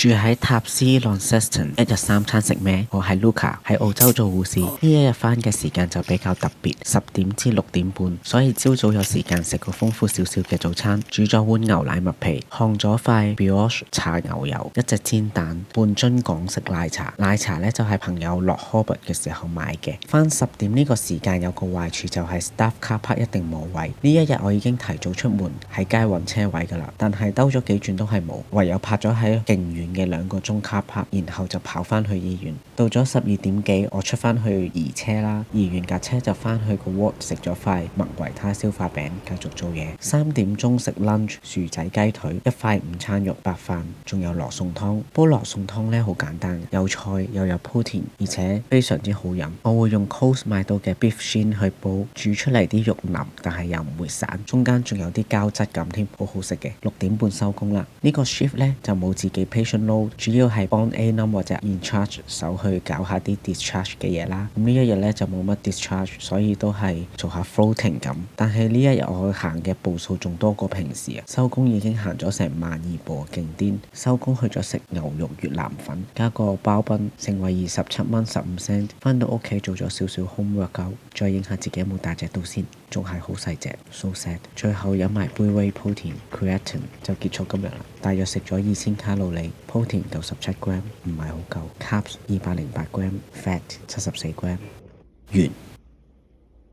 住喺塔斯朗塞斯頓，一日三餐食咩？我係 Luca，喺澳洲做護士。呢一日返嘅時間就比較特別，10點至6點半，所以朝早有時間食個豐富少少嘅早餐。煮咗碗牛奶麥皮，烘咗塊 brioche 搽牛油，一隻煎蛋，半樽港式奶茶。奶茶呢就係朋友落 Hobart 嘅時候買嘅。返10點呢個時間有個壞處就係 staff car park 一定冇位。呢一日我已經提早出門喺街揾車位㗎啦，但係兜咗幾轉都係冇，唯有泊咗喺勁遠嘅2個鐘car park，然後就跑返去醫院。到咗12點幾，我出返去移車啦，移完架車就返去個 ward 食咗塊麥維他消化餅，繼續做嘢。3點鐘食 lunch，薯仔雞腿，一塊午餐肉，白飯，仲有羅宋湯。煲羅宋湯呢好簡單，有菜又有鋪田，而且非常之好飲。我會用 Coles 買到嘅 beef shin 去煲，煮出嚟啲肉腍，但係又唔會散，中間仲有啲膠質感添，好好食嘅。6點半收工啦。呢個 shift 呢就冇自己 patient load，主要係幫 A-num 或者 in charge 手去搞下啲 discharge 嘅嘢啦。咁呢一日呢就冇乜 discharge，所以都係做下 floating 咁。但係呢一日我行嘅步數仲多過平時啊！收工已經行咗成12,000步，勁癲！收工去咗食牛肉越南粉，加個包賓，成為27蚊15 cent。返到屋企做咗少少 home workout，再影下自己有冇大隻到先，仲係好細隻 ，so sad。最後飲埋杯 whey protein creatine 就結束今日啦。大約食咗2000卡路里 ，protein 夠17 gram，唔係好夠 ，carbs 208 gram，fat 74 gram，完。